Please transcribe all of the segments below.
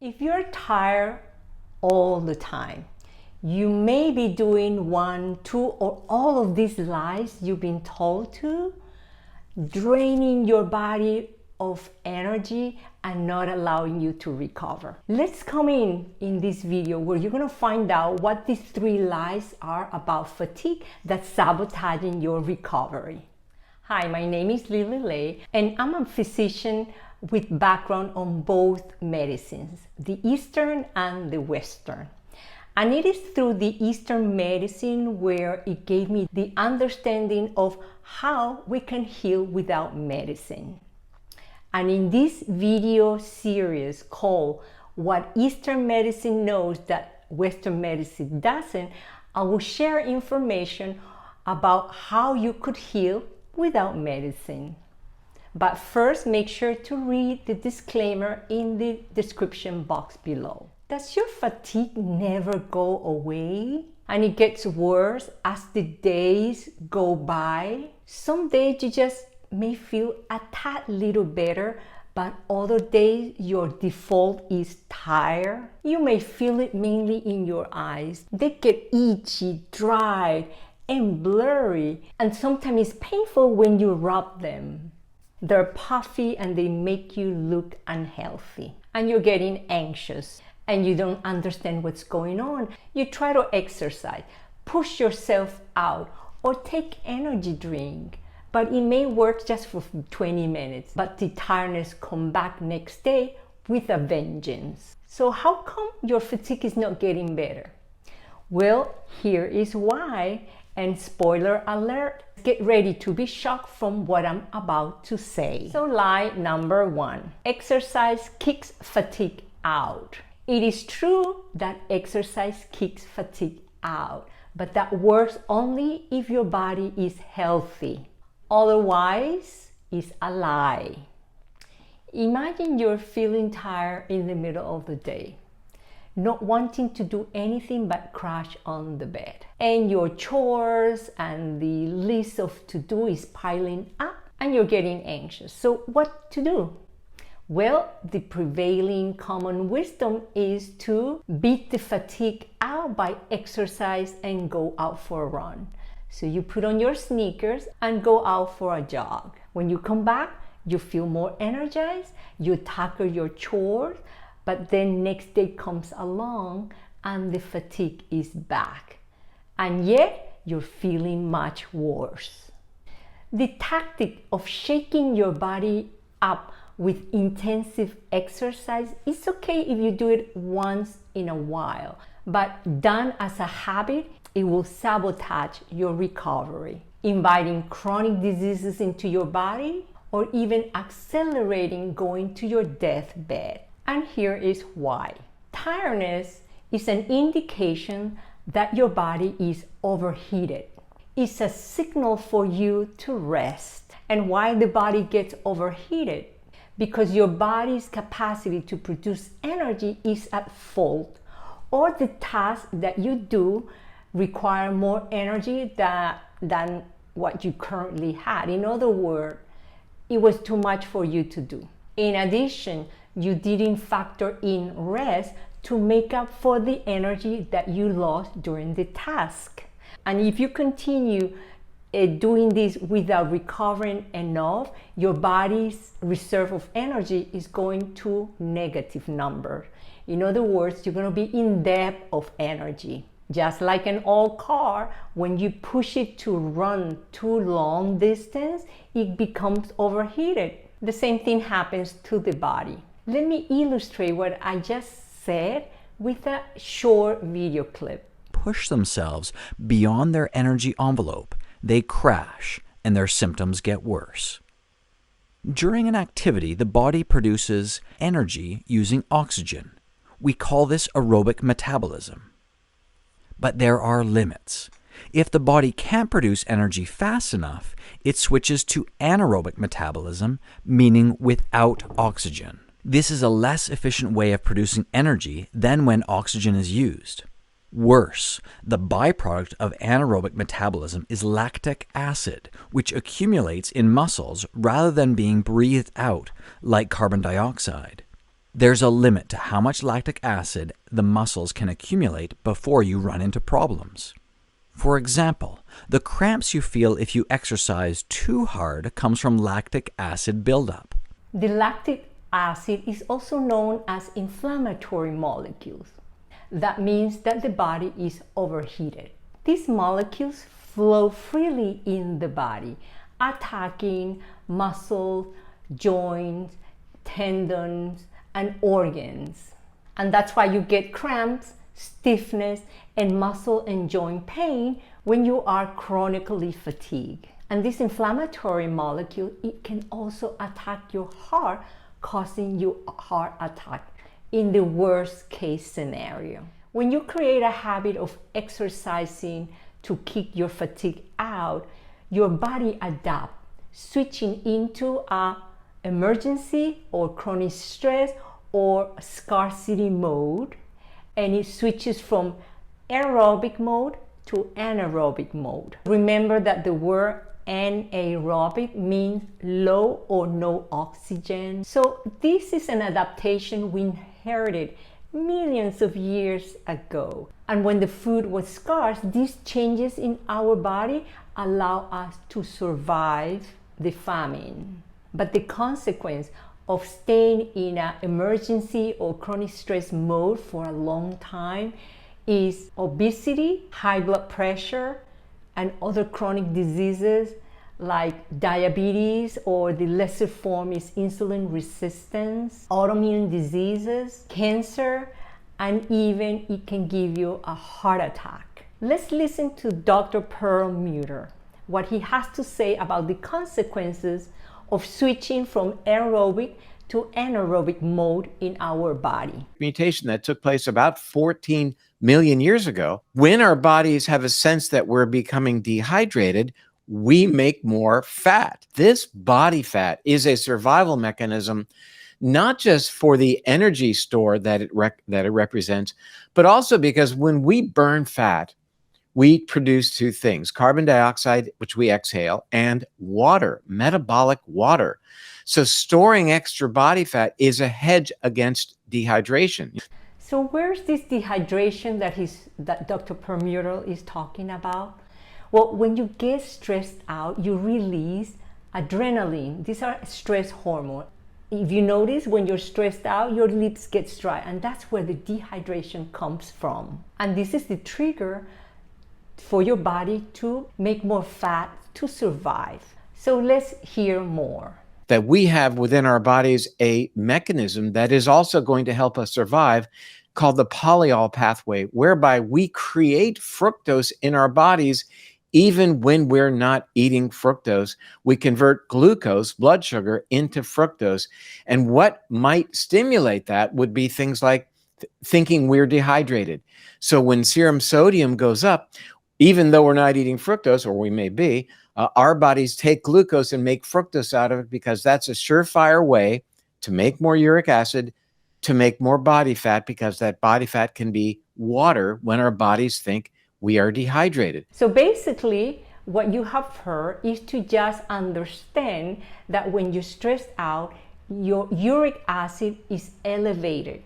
If you're tired all the time, you may be doing one, two, or all of these lies you've been told to, draining your body of energy and not allowing you to recover. Let's come in this video where you're going to find out what these 3 lies are about fatigue that's sabotaging your recovery. Hi, my name is Lily Lay, and I'm a physician with background on both medicines, the Eastern and the Western. And it is through the Eastern medicine where it gave me the understanding of how we can heal without medicine. And in this video series called What Eastern Medicine Knows That Western Medicine Doesn't, I will share information about how you could heal without medicine. But first, make sure to read the disclaimer in the description box below. Does your fatigue never go away? And it gets worse as the days go by? Some days you just may feel a tad little better, but other days your default is tired. You may feel it mainly in your eyes. They get itchy, dry, and blurry, and sometimes it's painful when you rub them. They're puffy and they make you look unhealthy, and you're getting anxious and you don't understand what's going on. You try to exercise, push yourself out, or take energy drink, but it may work just for 20 minutes, but the tiredness come back next day with a vengeance. So how come your fatigue is not getting better? Well, here is why, and spoiler alert, get ready to be shocked from what I'm about to say. So lie number 1, exercise kicks fatigue out. It is true that exercise kicks fatigue out, but that works only if your body is healthy. Otherwise, it's a lie. Imagine you're feeling tired in the middle of the day, not wanting to do anything but crash on the bed. And your chores and the list of to-do is piling up and you're getting anxious. So what to do? Well, the prevailing common wisdom is to beat the fatigue out by exercise and go out for a run. So you put on your sneakers and go out for a jog. When you come back, you feel more energized, you tackle your chores, but then next day comes along and the fatigue is back. And yet you're feeling much worse. The tactic of shaking your body up with intensive exercise is okay if you do it once in a while, but done as a habit, it will sabotage your recovery, inviting chronic diseases into your body or even accelerating going to your deathbed. And here is why. Tiredness is an indication that your body is overheated. It's a signal for you to rest. And why the body gets overheated? Because your body's capacity to produce energy is at fault, or the tasks that you do require more energy than what you currently had. In other words, it was too much for you to do. In addition, you didn't factor in rest to make up for the energy that you lost during the task. And if you continue doing this without recovering enough, your body's reserve of energy is going to negative numbers. In other words, you're going to be in debt of energy. Just like an old car, when you push it to run too long distance, it becomes overheated. The same thing happens to the body. Let me illustrate what I just said with a short video clip. Push themselves beyond their energy envelope, they crash and their symptoms get worse. During an activity, the body produces energy using oxygen. We call this aerobic metabolism. But there are limits. If the body can't produce energy fast enough, it switches to anaerobic metabolism, meaning without oxygen. This is a less efficient way of producing energy than when oxygen is used. Worse, the byproduct of anaerobic metabolism is lactic acid, which accumulates in muscles rather than being breathed out like carbon dioxide. There's a limit to how much lactic acid the muscles can accumulate before you run into problems. For example, the cramps you feel if you exercise too hard comes from lactic acid buildup. The lactic acid is also known as inflammatory molecules. That means that the body is overheated. These molecules flow freely in the body, attacking muscles, joints, tendons, and organs. And that's why you get cramps, stiffness, and muscle and joint pain when you are chronically fatigued. And this inflammatory molecule, it can also attack your heart, causing you a heart attack in the worst case scenario. When you create a habit of exercising to kick your fatigue out, your body adapts, switching into a emergency or chronic stress or scarcity mode, and it switches from aerobic mode to anaerobic mode. Remember that the word anaerobic means low or no oxygen. So this is an adaptation we inherited millions of years ago. And when the food was scarce, these changes in our body allow us to survive the famine. But the consequence of staying in an emergency or chronic stress mode for a long time is obesity, high blood pressure, and other chronic diseases like diabetes, or the lesser form is insulin resistance, autoimmune diseases, cancer, and even it can give you a heart attack. Let's listen to Dr. Perlmutter, what he has to say about the consequences of switching from aerobic to anaerobic mode in our body. Mutation that took place about 14 million years ago. When our bodies have a sense that we're becoming dehydrated, we make more fat. This body fat is a survival mechanism, not just for the energy store that it represents, but also because when we burn fat, we produce two things: carbon dioxide, which we exhale, and water, metabolic water. So storing extra body fat is a hedge against dehydration. So where's this dehydration that Dr. Perlmutter is talking about? Well, when you get stressed out, you release adrenaline. These are stress hormones. If you notice, when you're stressed out, your lips get dry, and that's where the dehydration comes from. And this is the trigger for your body to make more fat to survive. So let's hear more. That we have within our bodies a mechanism that is also going to help us survive, called the polyol pathway, whereby we create fructose in our bodies even when we're not eating fructose. We convert glucose, blood sugar, into fructose. And what might stimulate that would be things like thinking we're dehydrated. So when serum sodium goes up, even though we're not eating fructose, or we may be, our bodies take glucose and make fructose out of it, because that's a surefire way to make more uric acid, to make more body fat, because that body fat can be water when our bodies think we are dehydrated. So basically, what you have heard is to just understand that when you're stressed out, your uric acid is elevated.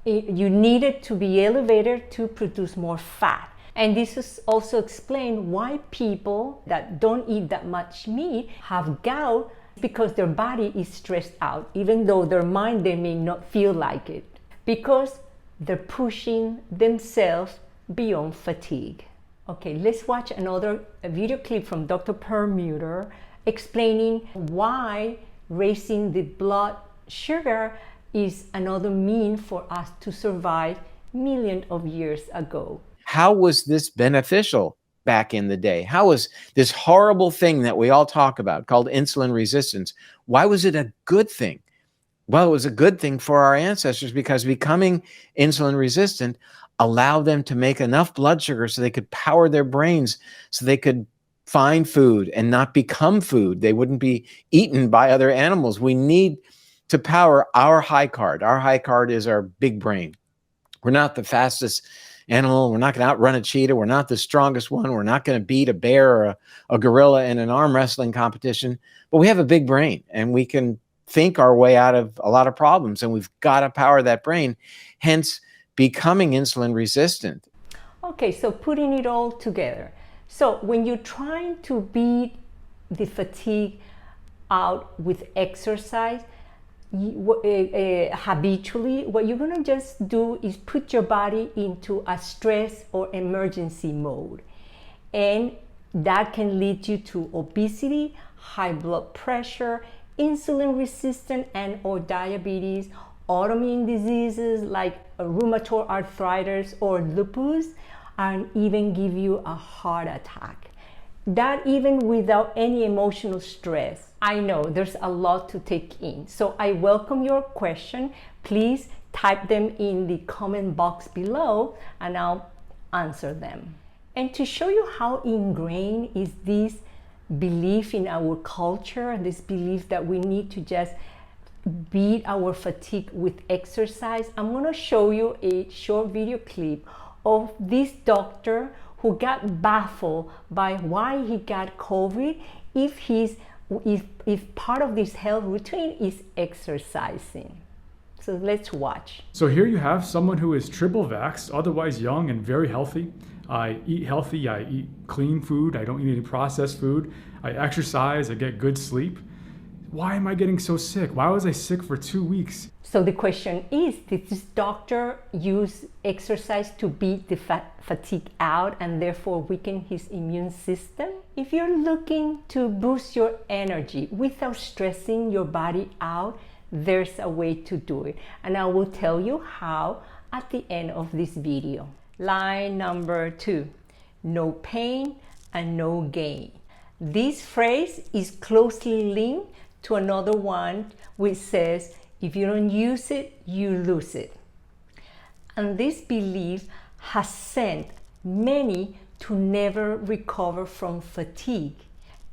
You need it to be elevated to produce more fat. And this is also explain why people that don't eat that much meat have gout, because their body is stressed out, even though their mind, they may not feel like it, because they're pushing themselves beyond fatigue. Okay, let's watch another video clip from Dr. Perlmutter explaining why raising the blood sugar is another means for us to survive millions of years ago. How was this beneficial back in the day? How was this horrible thing that we all talk about called insulin resistance? Why was it a good thing? Well, it was a good thing for our ancestors, because becoming insulin resistant allowed them to make enough blood sugar so they could power their brains, so they could find food and not become food. They wouldn't be eaten by other animals. We need to power our high card. Our high card is our big brain. We're not the fastest animal. We're not going to outrun a cheetah. We're not the strongest one. We're not going to beat a bear or a gorilla in an arm wrestling competition. But we have a big brain, and we can think our way out of a lot of problems, and we've got to power that brain, hence becoming insulin resistant. Okay, so putting it all together. So when you're trying to beat the fatigue out with exercise, habitually, what you're going to just do is put your body into a stress or emergency mode. And that can lead you to obesity, high blood pressure, insulin resistant and or diabetes, autoimmune diseases like rheumatoid arthritis or lupus, and even give you a heart attack. That even without any emotional stress. I know there's a lot to take in. So I welcome your question. Please type them in the comment box below and I'll answer them. And to show you how ingrained is this belief in our culture, this belief that we need to just beat our fatigue with exercise, I'm going to show you a short video clip of this doctor who got baffled by why he got COVID if part of this health routine is exercising. So let's watch. So here you have someone who is triple vaxxed, otherwise young and very healthy. I eat healthy, I eat clean food, I don't eat any processed food, I exercise, I get good sleep. Why am I getting so sick? Why was I sick for 2 weeks? So the question is, did this doctor use exercise to beat the fatigue out and therefore weaken his immune system? If you're looking to boost your energy without stressing your body out, there's a way to do it. And I will tell you how at the end of this video. Line number 2, no pain and no gain. This phrase is closely linked to another one which says, if you don't use it, you lose it. And this belief has sent many to never recover from fatigue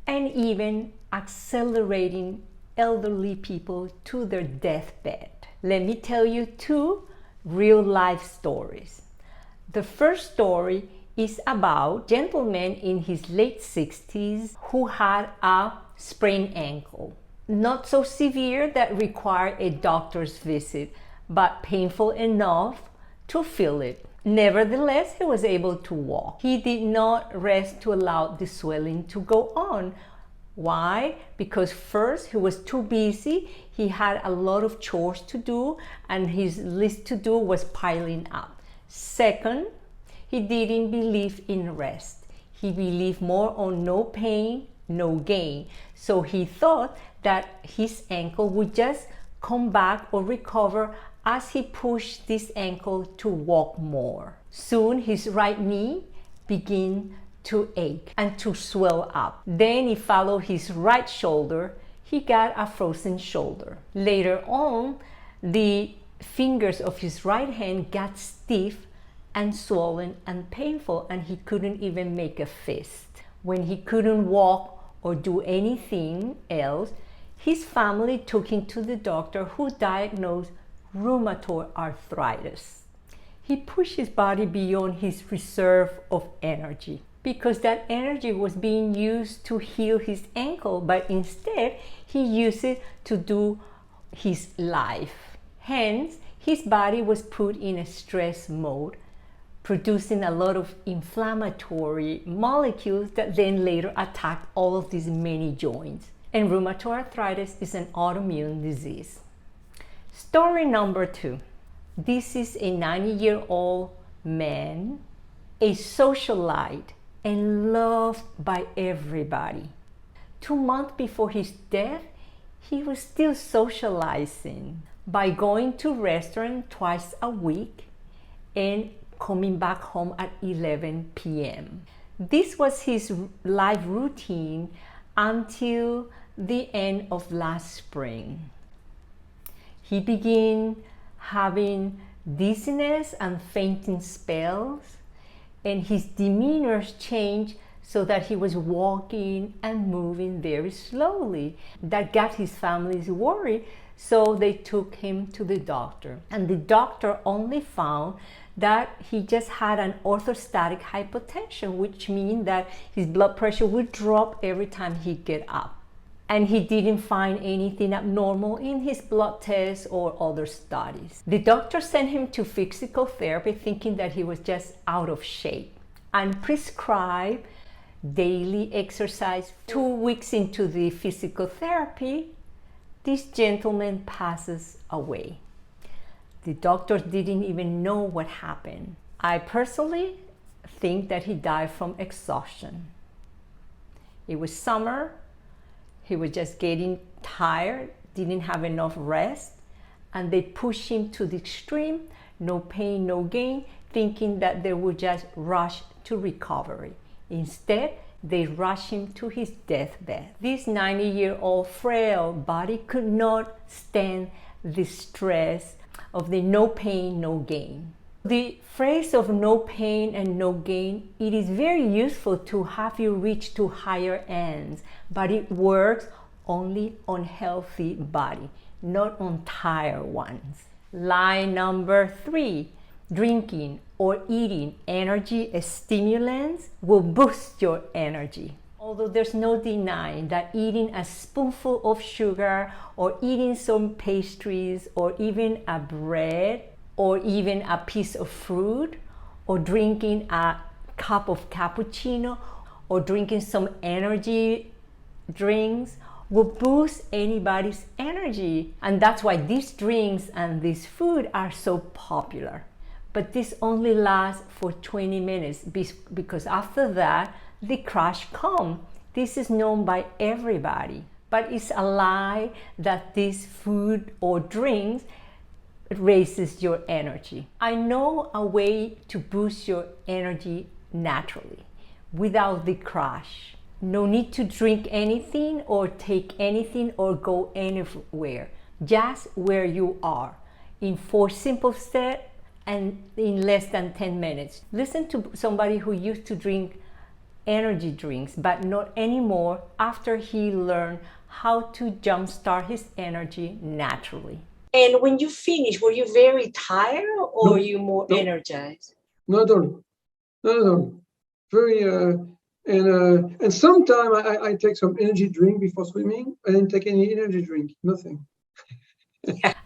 and even accelerating elderly people to their deathbed. Let me tell you 2 real life stories. The first story is about a gentleman in his late 60s who had a sprained ankle. Not so severe that required a doctor's visit, but painful enough to feel it. Nevertheless, he was able to walk. He did not rest to allow the swelling to go on. Why? Because first, he was too busy. He had a lot of chores to do, and his list to do was piling up. Second, he didn't believe in rest. He believed more on no pain, no gain. So he thought that his ankle would just come back or recover as he pushed this ankle to walk more. Soon his right knee began to ache and to swell up. Then he followed his right shoulder. He got a frozen shoulder. Later on, the fingers of his right hand got stiff and swollen and painful, and he couldn't even make a fist. When he couldn't walk or do anything else, his family took him to the doctor who diagnosed rheumatoid arthritis. He pushed his body beyond his reserve of energy because that energy was being used to heal his ankle, but instead he used it to do his life. Hence, his body was put in a stress mode, producing a lot of inflammatory molecules that then later attack all of these many joints. And rheumatoid arthritis is an autoimmune disease. Story number 2. This is a 90-year-old man, a socialite and loved by everybody. 2 months before his death, he was still socializing by going to restaurants twice a week and coming back home at 11 p.m. This was his life routine until the end of last spring. He began having dizziness and fainting spells, and his demeanor changed so that he was walking and moving very slowly. That got his family worried, so they took him to the doctor. And the doctor only found that he just had an orthostatic hypotension, which means that his blood pressure would drop every time he get up. and he didn't find anything abnormal in his blood tests or other studies. The doctor sent him to physical therapy thinking that he was just out of shape, and prescribed daily exercise. 2 weeks into the physical therapy, this gentleman passes away. The doctors didn't even know what happened. I personally think that he died from exhaustion. It was summer, he was just getting tired, didn't have enough rest, and they pushed him to the extreme, no pain, no gain, thinking that they would just rush to recovery. Instead, they rushed him to his deathbed. This 90-year-old frail body could not stand the stress of the no pain, no gain. The phrase of no pain and no gain, it is very useful to have you reach to higher ends, but it works only on healthy body, not on tired ones. Lie number 3, drinking or eating energy stimulants will boost your energy. Although there's no denying that eating a spoonful of sugar or eating some pastries or even a bread or even a piece of fruit or drinking a cup of cappuccino or drinking some energy drinks will boost anybody's energy. And that's why these drinks and this food are so popular. But this only lasts for 20 minutes because after that, the crash comes. This is known by everybody. But it's a lie that this food or drinks raises your energy. I know a way to boost your energy naturally, without the crash. No need to drink anything or take anything or go anywhere, just where you are, in 4 simple steps and in less than 10 minutes. Listen to somebody who used to drink energy drinks, but not anymore, after he learned how to jumpstart his energy naturally. And when you finished, were you very tired or were you more energized? Not at all. Not at all. Very, and sometimes I take some energy drink before swimming. I didn't take any energy drink, nothing.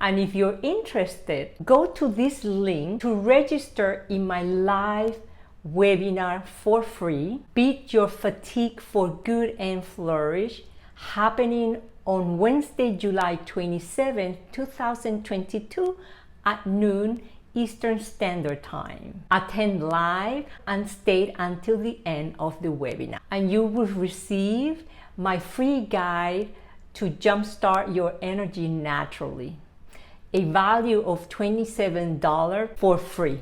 And if you're interested, go to this link to register in my live webinar for free, Beat Your Fatigue for Good and Flourish, happening on Wednesday, July 27, 2022 at noon Eastern Standard Time. Attend live and stay until the end of the webinar, and you will receive my free guide to jumpstart your energy naturally, a value of $27 for free.